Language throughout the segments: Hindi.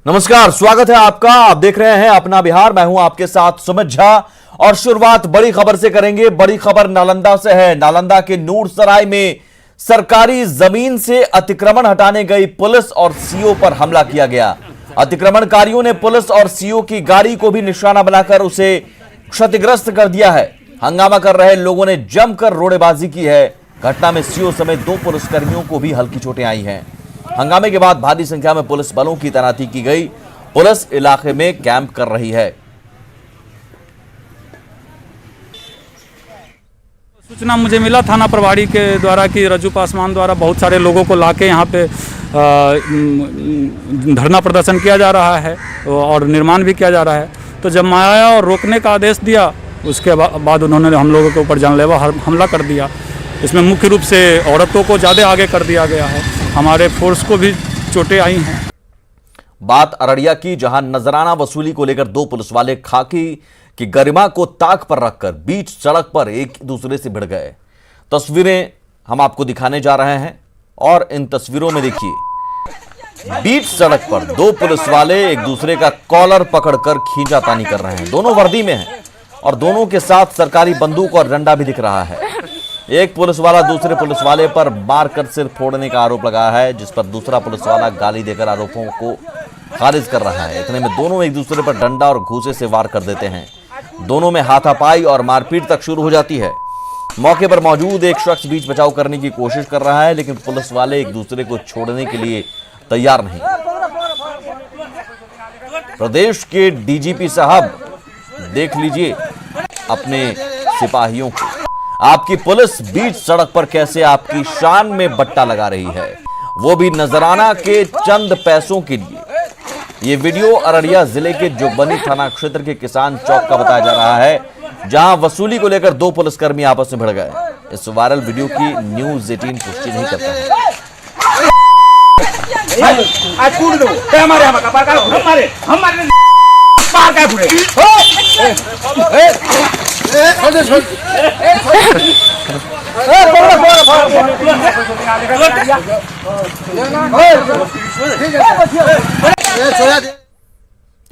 नमस्कार, स्वागत है आपका। आप देख रहे हैं अपना बिहार। मैं हूं आपके साथ सुमित झा और शुरुआत बड़ी खबर से करेंगे। बड़ी खबर नालंदा से है। नालंदा के नूरसराय में सरकारी जमीन से अतिक्रमण हटाने गई पुलिस और सीओ पर हमला किया गया। अतिक्रमणकारियों ने पुलिस और सीओ की गाड़ी को भी निशाना बनाकर उसे क्षतिग्रस्त कर दिया है। हंगामा कर रहे लोगों ने जमकर रोड़ेबाजी की है। घटना में सीओ समेत 2 पुलिसकर्मियों को भी हल्की चोटें आई हैं। हंगामे के बाद भारी संख्या में पुलिस बलों की तैनाती की गई। पुलिस इलाके में कैंप कर रही है। सूचना मुझे मिला थाना प्रभारी के द्वारा कि रज्जू पासवान द्वारा बहुत सारे लोगों को लाके यहाँ पे धरना प्रदर्शन किया जा रहा है और निर्माण भी किया जा रहा है। तो जब मैं आया और रोकने का आदेश दिया, उसके बाद उन्होंने हम लोगों के ऊपर जानलेवा हमला कर दिया। इसमें मुख्य रूप से औरतों को ज़्यादा आगे कर दिया गया है। हमारे फोर्स को भी चोटें आई हैं। बात अररिया की, जहां नजराना वसूली को लेकर 2 पुलिस वाले खाकी की गरिमा को ताक पर रखकर बीच सड़क पर एक दूसरे से भिड़ गए। तस्वीरें हम आपको दिखाने जा रहे हैं और इन तस्वीरों में देखिए, बीच सड़क पर 2 पुलिस वाले एक दूसरे का कॉलर पकड़कर खींचातानी कर रहे हैं। दोनों वर्दी में हैं और दोनों के साथ सरकारी बंदूक और डंडा भी दिख रहा है। एक पुलिस वाला दूसरे पुलिस वाले पर मारकर सिर फोड़ने का आरोप लगाया है, जिस पर दूसरा पुलिस वाला गाली देकर आरोपों को खारिज कर रहा है। इतने में दोनों एक दूसरे पर डंडा और घूंसे से वार कर देते हैं। दोनों में हाथापाई और मारपीट तक शुरू हो जाती है। मौके पर मौजूद एक शख्स बीच बचाव करने की कोशिश कर रहा है, लेकिन पुलिस वाले एक दूसरे को छोड़ने के लिए तैयार नहीं। प्रदेश के डीजीपी साहब, देख लीजिए अपने सिपाहियों को। आपकी पुलिस बीच सड़क पर कैसे आपकी शान में बट्टा लगा रही है, वो भी नजराना के चंद पैसों के लिए। ये वीडियो अररिया जिले के जोगबनी थाना क्षेत्र के किसान चौक का बताया जा रहा है, जहां वसूली को लेकर 2 पुलिसकर्मी आपस में भिड़ गए। इस वायरल वीडियो की न्यूज़ 18 पुष्टि नहीं करता है।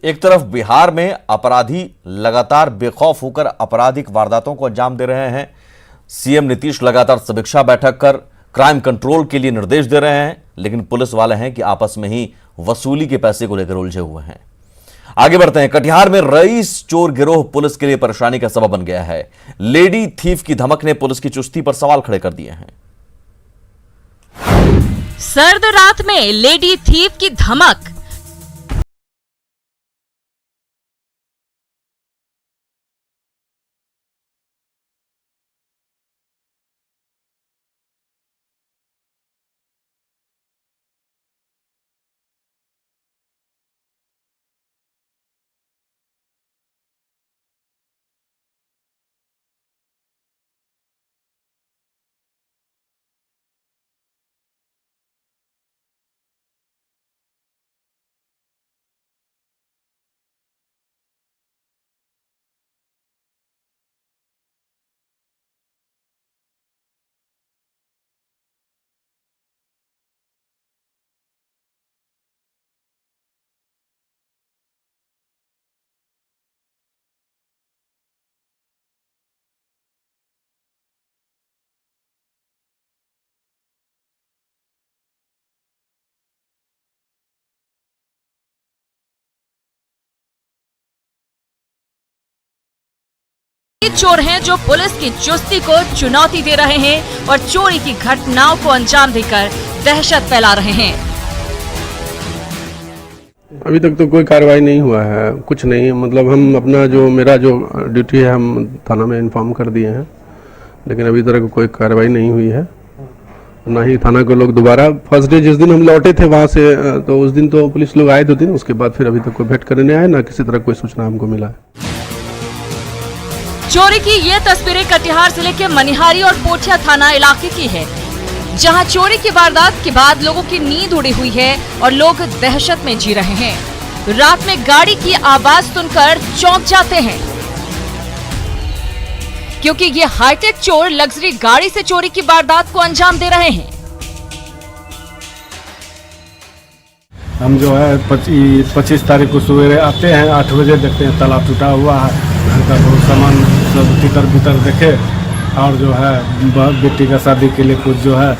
एक तरफ बिहार में अपराधी लगातार बेखौफ होकर आपराधिक वारदातों को अंजाम दे रहे हैं। सीएम नीतीश लगातार समीक्षा बैठक कर क्राइम कंट्रोल के लिए निर्देश दे रहे हैं, लेकिन पुलिस वाले हैं कि आपस में ही वसूली के पैसे को लेकर उलझे हुए हैं। आगे बढ़ते हैं। कटिहार में रईस चोर गिरोह पुलिस के लिए परेशानी का सबब बन गया है। लेडी थीफ की धमक ने पुलिस की चुस्ती पर सवाल खड़े कर दिए हैं। सर्द रात में लेडी थीफ की धमक। चोर हैं जो पुलिस की चुस्ती को चुनौती दे रहे हैं और चोरी की घटनाओं को अंजाम देकर दहशत फैला रहे हैं। अभी तक तो कोई कार्रवाई नहीं हुआ है, कुछ नहीं। मतलब हम अपना जो मेरा जो ड्यूटी है हम थाना में इन्फॉर्म कर दिए हैं, लेकिन अभी तक कोई कार्रवाई नहीं हुई है। ना ही थाना के लोग दोबारा फर्स्ट डे जिस दिन हम लौटे थे वहाँ से, तो उस दिन तो पुलिस लोग आए 2 दिन, उसके बाद फिर अभी तक कोई भेंट करने आए, ना किसी तरह कोई सूचना हमको मिला है। चोरी की ये तस्वीरें कटिहार जिले के मनिहारी और पोठिया थाना इलाके की है, जहां चोरी की वारदात के बाद लोगों की नींद उड़ी हुई है और लोग दहशत में जी रहे हैं। रात में गाड़ी की आवाज सुनकर चौंक जाते हैं, क्योंकि ये हाईटेक चोर लग्जरी गाड़ी से चोरी की वारदात को अंजाम दे रहे हैं। हम जो है 25 तारीख को सवेरे आते हैं, 8 बजे देखते हैं तालाब टूटा हुआ है, घर का बहुत सामान सब तितर बितर देखे, और जो है बेटी का शादी के लिए कुछ जो है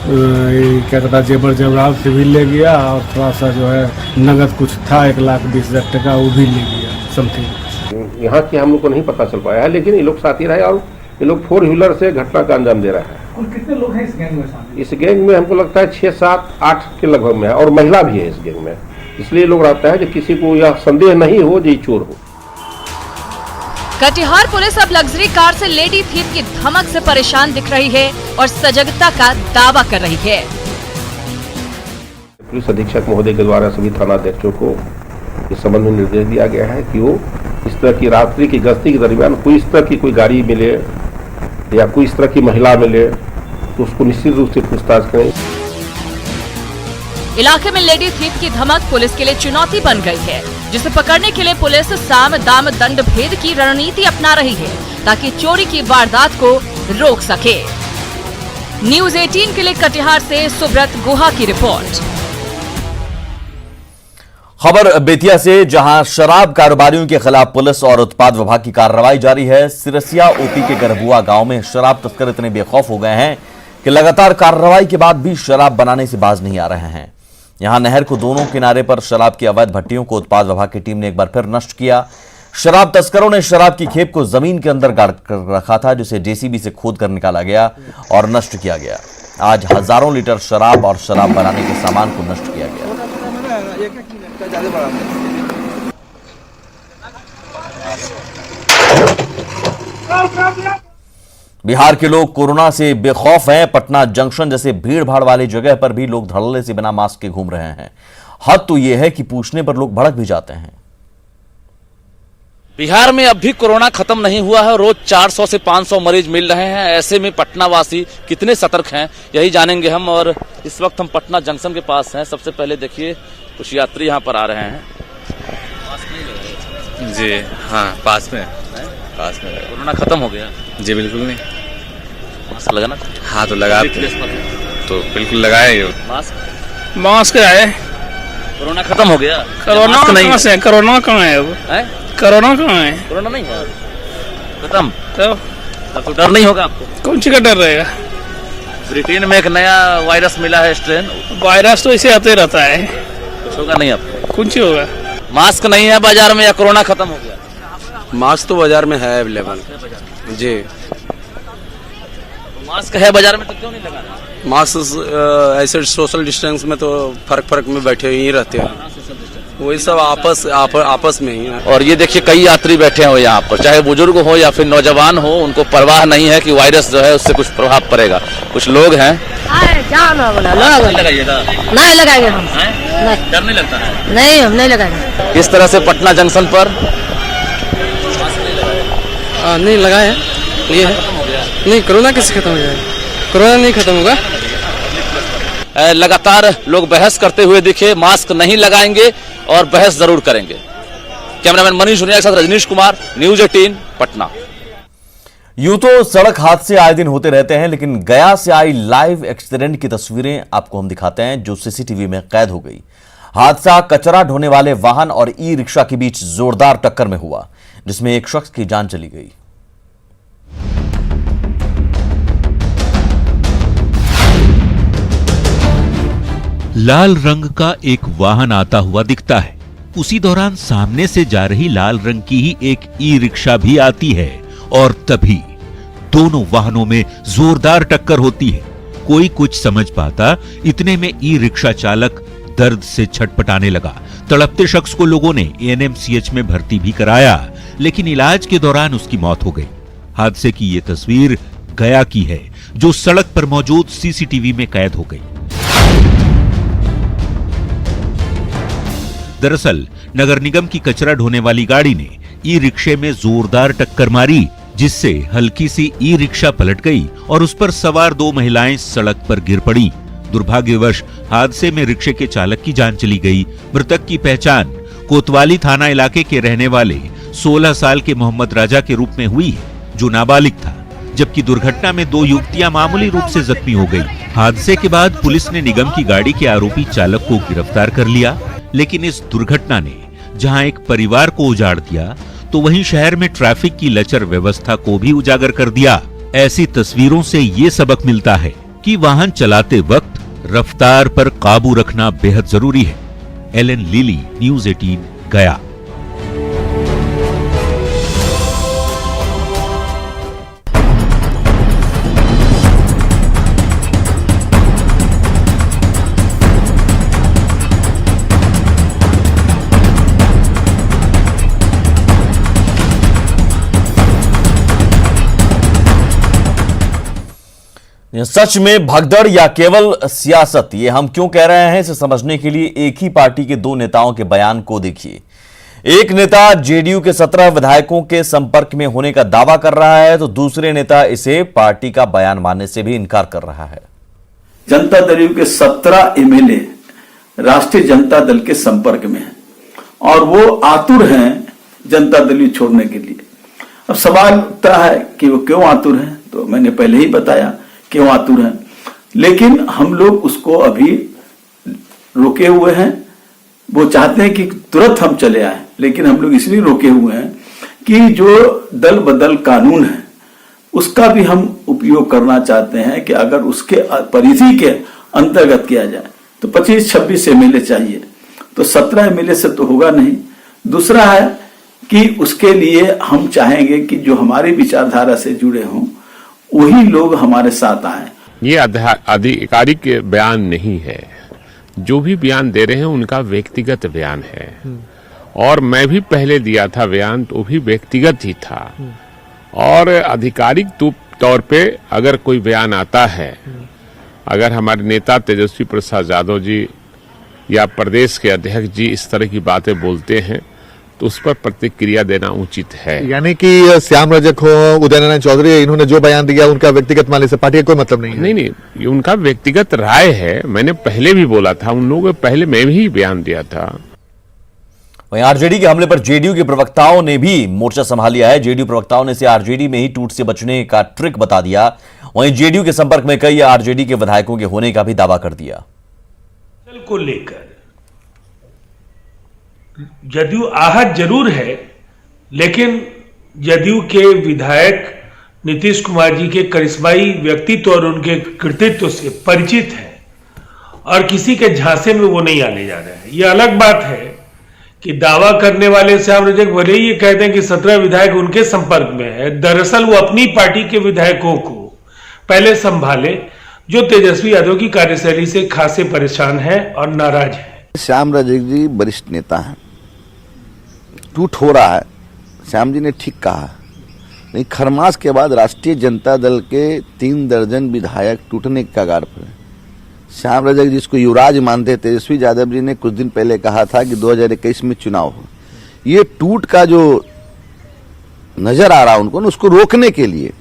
क्या कहता है जेवर जेवरात से भी ले गया, और थोड़ा सा जो है नगद कुछ था 1,20,000 टका वो भी ले गया समथिंग। यहाँ की हम लोग को नहीं पता चल पाया है, लेकिन ये लोग साथी रहे और ये लोग 4 व्हीलर से घटना का अंजाम दे रहे हैं। कुल कितने लोग हैं इस गैंग में शामिल? इस गैंग में हमको लगता है 6, 7, 8 के लगभग में है, और महिला भी है इस गैंग में। इसलिए लोग रहता है कि किसी को यह संदेह नहीं हो कि चोर हो। कटिहार पुलिस अब लग्जरी कार से लेडी थीफ की धमक से परेशान दिख रही है और सजगता का दावा कर रही है। पुलिस अधीक्षक महोदय के द्वारा सभी थानाध्यक्षों को इस संबंध में निर्देश दिया गया है कि वो इस तरह की रात्रि की गश्ती के दरमियान कोई इस तरह की कोई गाड़ी मिले या कोई इस तरह की महिला मिले तो उसको निश्चित रूप से पूछताछ करें। इलाके में लेडी थीफ की धमक पुलिस के लिए चुनौती बन गई है, जिसे पकड़ने के लिए पुलिस साम दाम दंड भेद की रणनीति अपना रही है ताकि चोरी की वारदात को रोक सके। न्यूज़ 18 के लिए कटिहार से सुब्रत गुहा की रिपोर्ट। खबर बेतिया से, जहां शराब कारोबारियों के खिलाफ पुलिस और उत्पाद विभाग की कार्रवाई जारी है। सिरसिया ओपी के गरबुआ गांव में शराब तस्कर इतने बेखौफ हो गए हैं कि लगातार कार्रवाई के बाद भी शराब बनाने से बाज नहीं आ रहे हैं। यहां नहर को दोनों किनारे पर शराब की अवैध भट्टियों को उत्पाद विभाग की टीम ने एक बार फिर नष्ट किया। शराब तस्करों ने शराब की खेप को जमीन के अंदर गाड़ कर रखा था, जिसे जेसीबी से खोद कर निकाला गया और नष्ट किया गया। आज हजारों लीटर शराब और शराब बनाने के सामान को नष्ट किया गया। बिहार के लोग कोरोना से बेखौफ हैं। पटना जंक्शन जैसे भीड़ भाड़ वाली जगह पर भी लोग धड़ल्ले से बिना मास्क के घूम रहे हैं। हद तो यह है कि पूछने पर लोग भड़क भी जाते हैं। बिहार में अब भी कोरोना खत्म नहीं हुआ है। रोज 400 से 500 मरीज मिल रहे हैं। ऐसे में पटना वासी कितने सतर्क हैं, यही जानेंगे हम। और इस वक्त हम पटना जंक्शन के पास हैं। सबसे पहले देखिए कुछ यात्री यहाँ पर आ रहे हैं। जी हाँ, पास में कोरोना खत्म हो गया? जी बिल्कुल नहीं। मास्क लगाना? हाँ तो लगा तो बिल्कुल लगाए। मास्क है। कोरोना खत्म हो गया? कोरोना कहाँ से? कोरोना कहाँ है? अब कोरोना कहाँ है? कोरोना नहीं है खत्म तो डर नहीं होगा आपको? कौन सी का डर रहेगा? ब्रिटेन में एक नया वायरस मिला है स्ट्रेन। वायरस तो इसे आते रहता है, कुछ होगा नहीं आपको? कौन सी होगा? मास्क नहीं है बाजार में या कोरोना खत्म हो गया? मास्क तो बाजार में है अवेलेबल जी। मास्क है बाजार में तो क्यों नहीं लगा रहा? मास्क ऐसे सोशल डिस्टेंस में तो फर्क में बैठे ही रहते हैं, वही सब आपस में ही है। और ये देखिए कई यात्री बैठे हैं यहाँ पर, चाहे बुजुर्ग हो या फिर नौजवान हो, उनको परवाह नहीं है कि वायरस जो है उससे कुछ प्रभाव पड़ेगा। कुछ लोग हैं लगाइएगा? नहीं लगाएंगे हम। डर नहीं लगता है? नहीं, हम नहीं लगाएंगे। इस तरह से पटना जंक्शन पर नहीं लगाए ये नहीं। कोरोना कैसे खत्म हो जाएगा? कोरोना नहीं खत्म होगा। लगातार लोग बहस करते हुए दिखे, मास्क नहीं लगाएंगे और बहस जरूर करेंगे। कैमरामैन मनीष हुनिया के साथ रजनीश कुमार, न्यूज़ 18 पटना। यूं तो सड़क हादसे आए दिन होते रहते हैं, लेकिन गया से आई लाइव एक्सीडेंट की तस्वीरें आपको हम दिखाते हैं, जो सीसीटीवी में कैद हो गई। हादसा कचरा ढोने वाले वाहन और ई रिक्शा के बीच जोरदार टक्कर में हुआ, जिसमें एक शख्स की जान चली गई। लाल रंग का एक वाहन आता हुआ दिखता है। उसी दौरान सामने से जा रही लाल रंग की ही एक ई रिक्शा भी आती है और तभी दोनों वाहनों में जोरदार टक्कर होती है। कोई कुछ समझ पाता, इतने में ई रिक्शा चालक दर्द से छटपटाने लगा। तड़पते शख्स को लोगों ने एएनएमसीएच में भर्ती भी कराया, लेकिन इलाज के दौरान उसकी मौत हो गई। हादसे की ये तस्वीर गया की है, जो सड़क पर मौजूद सीसीटीवी में कैद हो गई। दरअसल नगर निगम की कचरा ढोने वाली गाड़ी ने ई रिक्शे में जोरदार टक्कर मारी, जिससे हल्की सी ई रिक्शा पलट गई और उस पर सवार 2 महिलाएं सड़क पर गिर पड़ी। दुर्भाग्यवश हादसे में रिक्शे के चालक की जान चली गई। मृतक की पहचान कोतवाली थाना इलाके के रहने वाले 16 साल के मोहम्मद राजा के रूप में हुई है, जो नाबालिग था, जबकि दुर्घटना में 2 युवतियां मामूली रूप से जख्मी हो गई। हादसे के बाद पुलिस ने निगम की गाड़ी के आरोपी चालक को गिरफ्तार कर लिया, लेकिन इस दुर्घटना ने जहां एक परिवार को उजाड़ दिया, तो वहीं शहर में ट्रैफिक की लचर व्यवस्था को भी उजागर कर दिया। ऐसी तस्वीरों से ये सबक मिलता है कि वाहन चलाते वक्त रफ्तार पर काबू रखना बेहद जरूरी है। एलन लिली, न्यूज़ 18, गया। सच में भगदड़ या केवल सियासत, ये हम क्यों कह रहे हैं, इसे समझने के लिए एक ही पार्टी के दो नेताओं के बयान को देखिए। एक नेता जेडीयू के 17 विधायकों के संपर्क में होने का दावा कर रहा है, तो दूसरे नेता इसे पार्टी का बयान मानने से भी इनकार कर रहा है। जनता दल के 17 एमएलए राष्ट्रीय जनता दल के संपर्क में हैं और वो आतुर हैं जनता दल छोड़ने के लिए। अब सवाल उठता है कि वो क्यों आतुर हैं, तो मैंने पहले ही बताया क्यों आतुर हैं, लेकिन हम लोग उसको अभी रोके हुए हैं। वो चाहते हैं कि तुरंत हम चले आए, लेकिन हम लोग इसलिए रोके हुए हैं कि जो दल बदल कानून है उसका भी हम उपयोग करना चाहते हैं कि अगर उसके परिधि के अंतर्गत किया जाए तो 25-26 एमएलए चाहिए, तो 17 एमएलए से तो होगा नहीं। दूसरा है कि उसके लिए हम चाहेंगे कि जो हमारी विचारधारा से जुड़े हों वही लोग हमारे साथ आए। ये आधिकारिक बयान नहीं है, जो भी बयान दे रहे हैं उनका व्यक्तिगत बयान है, और मैं भी पहले दिया था बयान तो भी व्यक्तिगत ही था। और आधिकारिक तौर पे अगर कोई बयान आता है, अगर हमारे नेता तेजस्वी प्रसाद यादव जी या प्रदेश के अध्यक्ष जी इस तरह की बातें बोलते हैं तो उस पर प्रतिक्रिया देना उचित है। यानी कि श्याम रजक हो, उदय नारायण चौधरी, इन्होंने जो बयान दिया उनका व्यक्तिगत मानने से पार्टी का कोई मतलब नहीं है। नहीं, ये उनका व्यक्तिगत राय है। मैंने पहले भी बोला था, उन लोगों को पहले मैं भी बयान दिया था। वहीं आरजेडी के हमले पर जेडीयू के प्रवक्ताओं ने भी मोर्चा संभाल लिया है। जेडीयू प्रवक्ताओं ने इसे आरजेडी में ही टूट से बचने का ट्रिक बता दिया। वहीं जेडीयू के संपर्क में कई आरजेडी के विधायकों के होने का भी दावा कर दिया। को लेकर जदयू आहत जरूर है, लेकिन जदयू के विधायक नीतीश कुमार जी के करिश्माई व्यक्तित्व और उनके कृतित्व से परिचित है और किसी के झांसे में वो नहीं आने जा रहे हैं। ये अलग बात है कि दावा करने वाले श्याम रजक भले ही ये कहते हैं कि 17 विधायक उनके संपर्क में है, दरअसल वो अपनी पार्टी के विधायकों को पहले संभाले जो तेजस्वी यादव की कार्यशैली से खासे परेशान है और नाराज है। श्याम रजक जी वरिष्ठ नेता हैं, टूट हो रहा है, श्याम जी ने ठीक कहा। नहीं, खरमास के बाद राष्ट्रीय जनता दल के 3 दर्जन विधायक टूटने के कगार पर हैं। श्याम रजक जिसको युवराज मानते, तेजस्वी यादव जी ने कुछ दिन पहले कहा था कि 2021 में चुनाव हो। ये टूट का जो नजर आ रहा है उनको, उसको रोकने के लिए,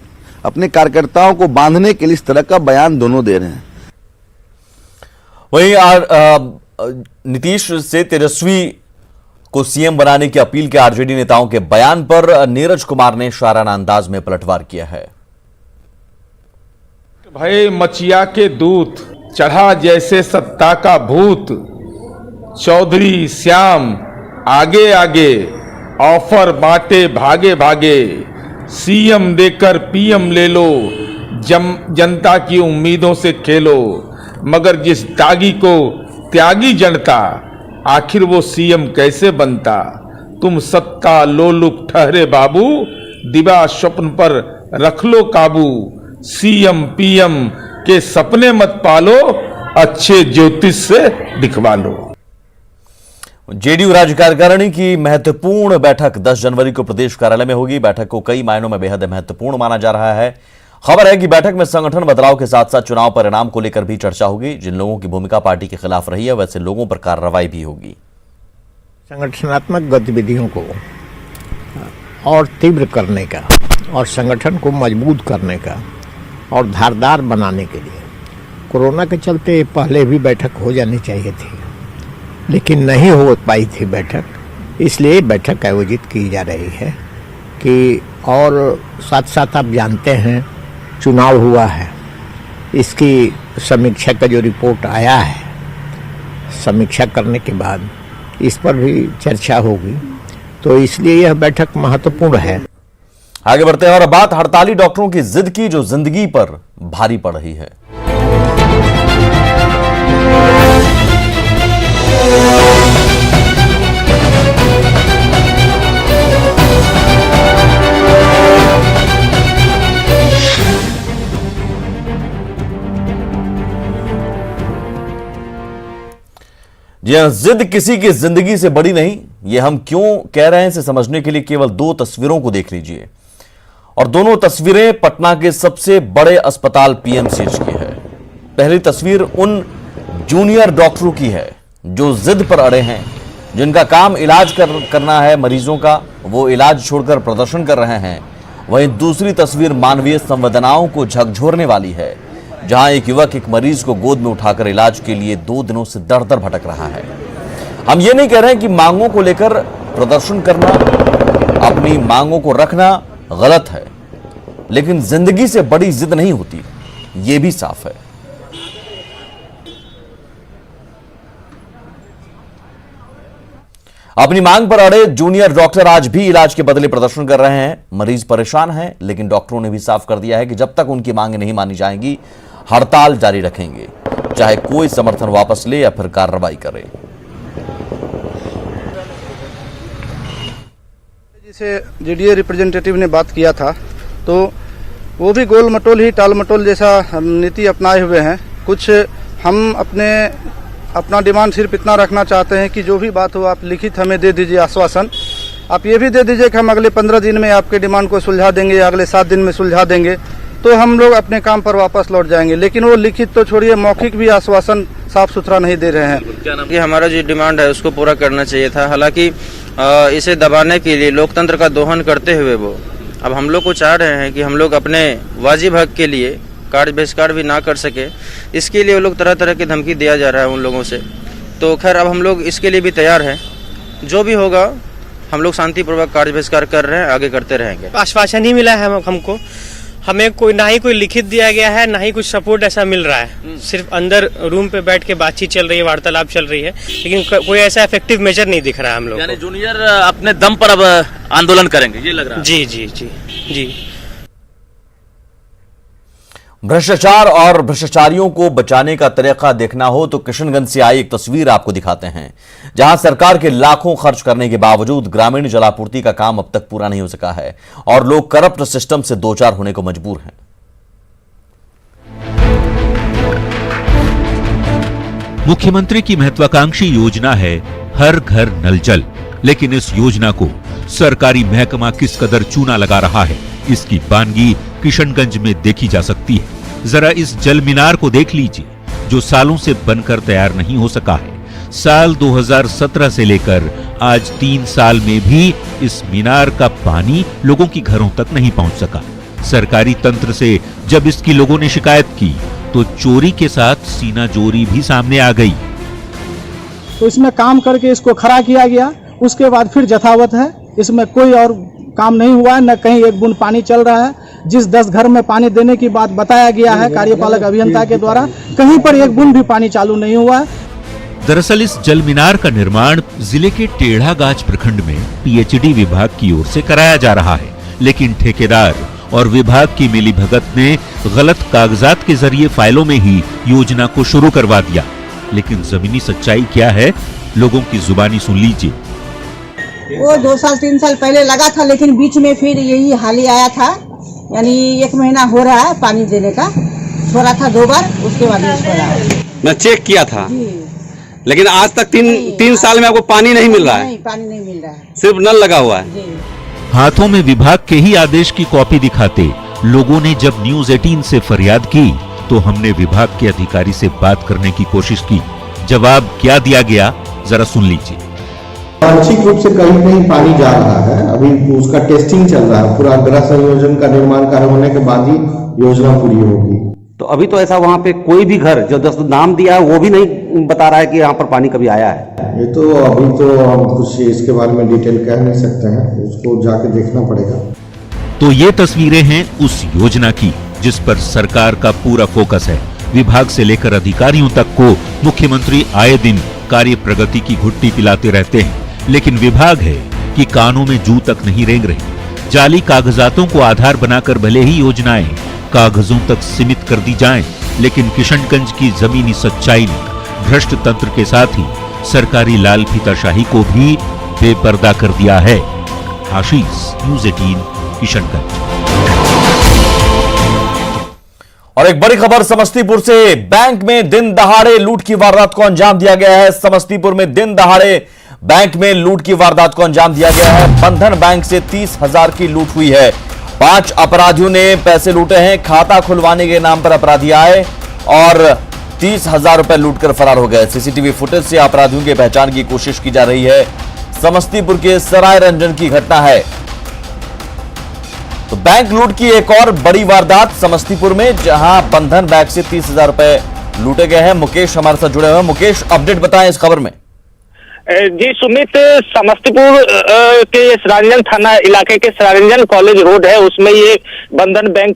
अपने कार्यकर्ताओं को बांधने के लिए इस तरह का बयान दोनों दे रहे हैं। वहीं नीतीश से तेजस्वी को सीएम बनाने की अपील के आरजेडी नेताओं के बयान पर नीरज कुमार ने शाराना अंदाज में पलटवार किया है। भय मचिया के दूत, चढ़ा जैसे सत्ता का भूत, चौधरी श्याम आगे आगे, ऑफर बांटे भागे भागे, सीएम देकर पीएम ले लो, जनता की उम्मीदों से खेलो, मगर जिस दागी को त्यागी जनता, आखिर वो सीएम कैसे बनता। तुम सत्ता लोलुप ठहरे बाबू, दिवा स्वप्न पर रख लो काबू, सीएम पीएम के सपने मत पालो, अच्छे ज्योतिष से दिखवा लो। जेडीयू राज्य कार्यकारिणी की महत्वपूर्ण बैठक 10 जनवरी को प्रदेश कार्यालय में होगी। बैठक को कई मायनों में बेहद महत्वपूर्ण माना जा रहा है। खबर है कि बैठक में संगठन बदलाव के साथ साथ चुनाव परिणाम को लेकर भी चर्चा होगी। जिन लोगों की भूमिका पार्टी के खिलाफ रही है वैसे लोगों पर कार्रवाई भी होगी। संगठनात्मक गतिविधियों को और तीव्र करने का और संगठन को मजबूत करने का और धारदार बनाने के लिए कोरोना के चलते पहले भी बैठक हो जानी चाहिए थी, लेकिन नहीं हो पाई थी बैठक, इसलिए बैठक आयोजित की जा रही है कि, और साथ साथ आप जानते हैं चुनाव हुआ है, इसकी समीक्षा का जो रिपोर्ट आया है, समीक्षा करने के बाद इस पर भी चर्चा होगी, तो इसलिए यह बैठक महत्वपूर्ण है। आगे बढ़ते हैं और अब बात हड़ताली डॉक्टरों की जिद की, जो जिंदगी पर भारी पड़ रही है। जी हां, जिद किसी की जिंदगी से बड़ी नहीं। ये हम क्यों कह रहे हैं इसे समझने के लिए केवल 2 तस्वीरों को देख लीजिए, और दोनों तस्वीरें पटना के सबसे बड़े अस्पताल पीएमसीएच की है। पहली तस्वीर उन जूनियर डॉक्टरों की है जो जिद पर अड़े हैं, जिनका काम इलाज करना है मरीजों का, वो इलाज छोड़कर प्रदर्शन कर रहे हैं। वहीं दूसरी तस्वीर मानवीय संवेदनाओं को झकझोरने वाली है, जहां एक युवक एक मरीज को गोद में उठाकर इलाज के लिए 2 दिनों से दर-दर भटक रहा है। हम ये नहीं कह रहे हैं कि मांगों को लेकर प्रदर्शन करना, अपनी मांगों को रखना गलत है, लेकिन जिंदगी से बड़ी जिद नहीं होती, ये भी साफ है। अपनी मांग पर अड़े जूनियर डॉक्टर आज भी इलाज के बदले प्रदर्शन कर रहे हैं। मरीज परेशान हैं, लेकिन डॉक्टरों ने भी साफ कर दिया है कि जब तक उनकी मांगें नहीं मानी जाएंगी, हड़ताल जारी रखेंगे, चाहे कोई समर्थन वापस ले या फिर कार्रवाई करे। जिसे जीडीए रिप्रेजेंटेटिव ने बात किया था, तो वो भी गोल मटोल ही टाल मटोल जैसा नीति अपनाए हुए हैं। कुछ हम अपना डिमांड सिर्फ इतना रखना चाहते हैं कि जो भी बात हो आप लिखित हमें दे दीजिए आश्वासन। आप ये भी दे दीजिए कि हम अगले 15 दिन में आपके डिमांड को सुलझा देंगे या अगले 7 दिन में सुलझा देंगे, तो हम लोग अपने काम पर वापस लौट जाएंगे। लेकिन वो लिखित तो छोड़िए, मौखिक भी आश्वासन साफ सुथरा नहीं दे रहे हैं। कि हमारा जो डिमांड है उसको पूरा करना चाहिए था। हालांकि इसे दबाने के लिए लोकतंत्र का दोहन करते हुए वो अब हम लोग को चाह रहे हैं कि हम लोग अपने वाजिब हक के लिए कार्य बहिष्कार भी ना कर सके। इसके लिए वो लोग तरह तरह की धमकी दिया जा रहा है उन लोगों से। तो खैर अब हम लोग इसके लिए भी तैयार हैं, जो भी होगा हम लोग शांतिपूर्वक कार्य बहिष्कार कर रहे हैं, आगे करते रहेंगे। आश्वासन ही मिला है हमको, हमें ना ही कोई लिखित दिया गया है, ना ही कुछ सपोर्ट ऐसा मिल रहा है। सिर्फ अंदर रूम पे बैठ के बातचीत चल रही है, वार्तालाप चल रही है, लेकिन कोई ऐसा इफेक्टिव मेजर नहीं दिख रहा है हम लोग। यानी जूनियर अपने दम पर अब आंदोलन करेंगे, ये लग रहा है। जी जी जी जी। भ्रष्टाचार और भ्रष्टाचारियों को बचाने का तरीका देखना हो तो किशनगंज से आई एक तस्वीर आपको दिखाते हैं, जहां सरकार के लाखों खर्च करने के बावजूद ग्रामीण जलापूर्ति का काम अब तक पूरा नहीं हो सका है और लोग करप्ट सिस्टम से दो चार होने को मजबूर हैं। मुख्यमंत्री की महत्वाकांक्षी योजना है हर घर नल जल, लेकिन इस योजना को सरकारी महकमा किस कदर चूना लगा रहा है, इसकी बानगी किशनगंज में देखी जा सकती है। जरा इस जल मीनार को देख लीजिए, जो सालों से बनकर तैयार नहीं हो सका है। साल 2017 से लेकर आज 3 साल में भी इस मीनार का पानी लोगों की घरों तक नहीं पहुंच सका। सरकारी तंत्र से जब इसकी लोगों ने शिकायत की तो चोरी के साथ सीनाजोरी भी सामने आ गई। तो इसमें काम करके इसको खड़ा किया गया, उसके बाद फिर यथावत है, इसमें कोई और काम नहीं हुआ है, न कहीं एक बूंद पानी चल रहा है। जिस 10 घर में पानी देने की बात बताया गया है कार्यपालक अभियंता के द्वारा, कहीं पर एक बूंद भी पानी चालू नहीं हुआ है। दरअसल इस जल मीनार का निर्माण जिले के टेढ़ागाछ प्रखंड में पीएचडी विभाग की ओर से कराया जा रहा है, लेकिन ठेकेदार और विभाग की मिलीभगत ने गलत कागजात के जरिए फाइलों में ही योजना को शुरू करवा दिया। लेकिन जमीनी सच्चाई क्या है, लोगों की जुबानी सुन लीजिए। वो 2 साल 3 साल पहले लगा था, लेकिन बीच में फिर यही हाल ही आया था, यानी 1 महीना हो रहा है पानी देने का, छोड़ा था 2 बार, उसके बाद मैं चेक किया था, लेकिन आज तक 3 साल में आपको पानी नहीं मिल रहा है। नहीं, पानी नहीं मिल रहा है, सिर्फ नल लगा हुआ है। हाथों में विभाग के ही आदेश की कॉपी दिखाते लोगों ने जब न्यूज 18 से फरियाद की तो हमने विभाग के अधिकारी से बात करने की कोशिश की। जवाब क्या दिया गया, जरा सुन लीजिए। आंशिक रूप से कहीं कहीं पानी जा रहा है, अभी उसका टेस्टिंग चल रहा है, पूरा गृह संयोजन का निर्माण कार्य होने के बाद ही योजना पूरी होगी। तो अभी तो ऐसा वहाँ पे कोई भी घर जो 10 नाम दिया है वो भी नहीं बता रहा है कि यहाँ पर पानी कभी आया है। ये तो अभी तो हम कुछ इसके बारे में डिटेल कह नहीं सकते हैं, उसको जाके देखना पड़ेगा। तो ये तस्वीरें हैं उस योजना की जिस पर सरकार का पूरा फोकस है। विभाग से लेकर अधिकारियों तक को मुख्यमंत्री आए दिन कार्य प्रगति की घुट्टी पिलाते रहते हैं, लेकिन विभाग है कि कानों में जू तक नहीं रेंग रही। जाली कागजातों को आधार बनाकर भले ही योजनाएं कागजों तक सीमित कर दी जाएं, लेकिन किशनगंज की जमीनी सच्चाई ने भ्रष्ट तंत्र के साथ ही सरकारी लाल फीताशाही को भी बेपर्दा कर दिया है। आशीष, न्यूज़ 18, किशनगंज। और एक बड़ी खबर समस्तीपुर से, बैंक में दिन दहाड़े लूट की वारदात को अंजाम दिया गया है। समस्तीपुर में दिन दहाड़े बैंक में लूट की वारदात को अंजाम दिया गया है। बंधन बैंक से 30,000 की लूट हुई है। 5 अपराधियों ने पैसे लूटे हैं। खाता खुलवाने के नाम पर अपराधी आए और 30,000 रुपए लूटकर फरार हो गए। सीसीटीवी फुटेज से अपराधियों की पहचान की कोशिश की जा रही है। समस्तीपुर के सराय रंजन की घटना है। तो बैंक लूट की एक और बड़ी वारदात समस्तीपुर में, जहां बंधन बैंक से 30,000 रुपए लूटे गए हैं। मुकेश हमारे साथ जुड़े हुए हैं। मुकेश, अपडेट बताएं इस खबर में। जी सुमित, समस्तीपुर के सरारंजन थाना इलाके के सरारंजन कॉलेज रोड है, उसमें ये बंधन बैंक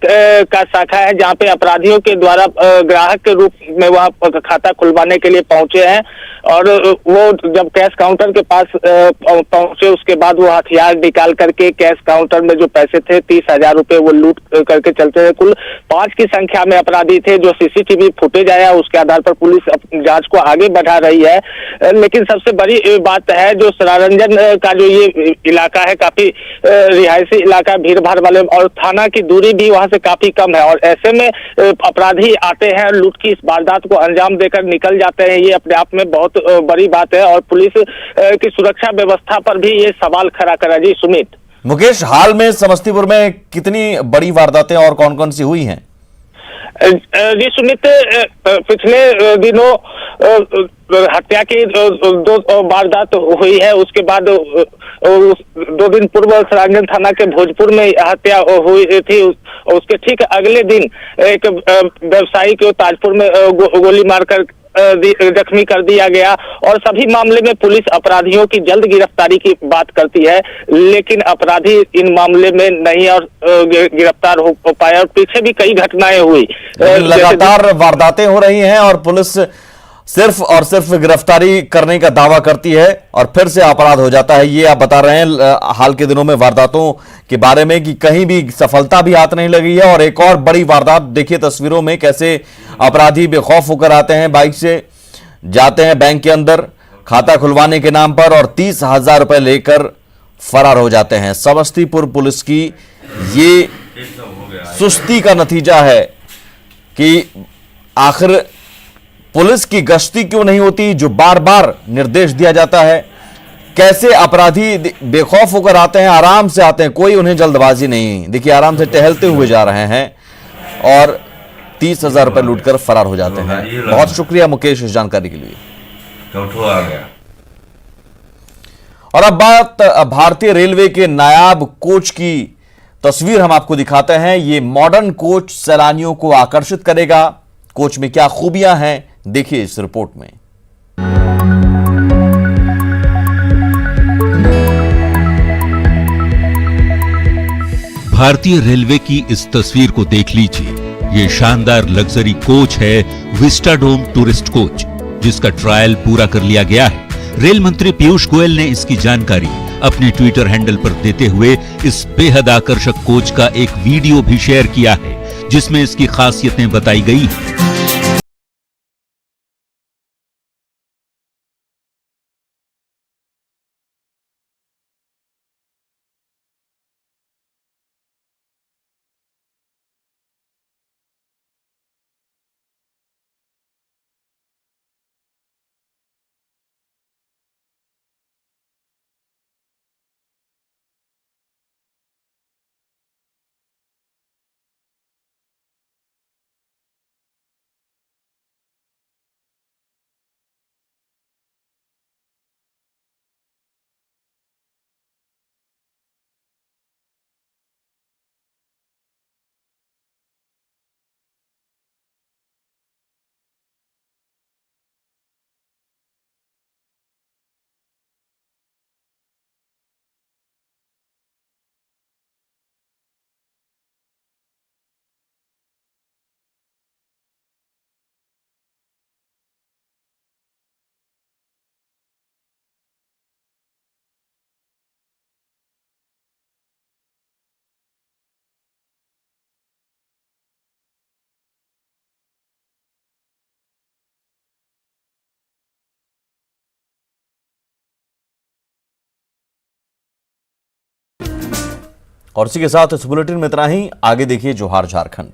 का शाखा है, जहां पे अपराधियों के द्वारा ग्राहक के रूप में वहां खाता खुलवाने के लिए पहुंचे हैं। और वो जब कैश काउंटर के पास पहुंचे, उसके बाद वो हथियार निकाल करके कैश काउंटर में जो पैसे थे 30,000 रुपए वो लूट करके चलते हैं। कुल 5 की संख्या में अपराधी थे। जो सीसीटीवी फुटेज आया उसके आधार पर पुलिस जांच को आगे बढ़ा रही है। लेकिन सबसे बड़ी बात है, जो सरारंजन का जो ये इलाका है काफी रिहायशी इलाका, भीड़ भाड़ वाले, और थाना की दूरी भी वहां से काफी कम है। और ऐसे में अपराधी आते हैं, लूट की इस वारदात को अंजाम देकर निकल जाते हैं। ये अपने आप में बहुत बड़ी बात है और पुलिस की सुरक्षा व्यवस्था पर भी ये सवाल खड़ा करा। जी सुमित। मुकेश, हाल में समस्तीपुर में कितनी बड़ी वारदातें और कौन कौन सी हुई हैं? जी सुमित, पिछले दिनों हत्या की 2 वारदात हुई है। उसके बाद 2 दिन पूर्व सरारंजन थाना के भोजपुर में हत्या हुई थी। उसके ठीक अगले दिन एक व्यवसायी को ताजपुर में गोली मारकर जख्मी कर दिया गया। और सभी मामले में पुलिस अपराधियों की जल्द गिरफ्तारी की बात करती है, लेकिन अपराधी इन मामले में नहीं और गिरफ्तार हो पाए। और पीछे भी कई घटनाएं हुई, लगातार वारदातें हो रही हैं और पुलिस सिर्फ और सिर्फ गिरफ्तारी करने का दावा करती है और फिर से अपराध हो जाता है। ये आप बता रहे हैं हाल के दिनों में वारदातों के बारे में कि कहीं भी सफलता भी हाथ नहीं लगी है। और एक और बड़ी वारदात देखिए तस्वीरों में, कैसे अपराधी बेखौफ होकर आते हैं, बाइक से जाते हैं बैंक के अंदर खाता खुलवाने के नाम पर और 30,000 रुपए लेकर फरार हो जाते हैं। समस्तीपुर पुलिस की ये सुस्ती का नतीजा है कि आखिर पुलिस की गश्ती क्यों नहीं होती, जो बार बार निर्देश दिया जाता है। कैसे अपराधी बेखौफ होकर आते हैं, आराम से आते हैं, कोई उन्हें जल्दबाजी नहीं। देखिए आराम से टहलते हुए जा रहे हैं और 30,000 रुपए लूटकर फरार हो जाते हैं। बहुत शुक्रिया मुकेश इस जानकारी के लिए। आ गया। और अब बात भारतीय रेलवे के नायाब कोच की तस्वीर हम आपको दिखाते हैं। ये मॉडर्न कोच सैलानियों को आकर्षित करेगा। कोच में क्या खूबियां हैं, देखिए इस रिपोर्ट में। भारतीय रेलवे की इस तस्वीर को देख लीजिए। ये शानदार लग्जरी कोच है विस्टाडोम टूरिस्ट कोच, जिसका ट्रायल पूरा कर लिया गया है। रेल मंत्री पीयूष गोयल ने इसकी जानकारी अपने ट्विटर हैंडल पर देते हुए इस बेहद आकर्षक कोच का एक वीडियो भी शेयर किया है, जिसमें इसकी खासियतें बताई गई हैं। और इसी के साथ इस बुलेटिन में इतना ही। आगे देखिए जोहार झारखंड।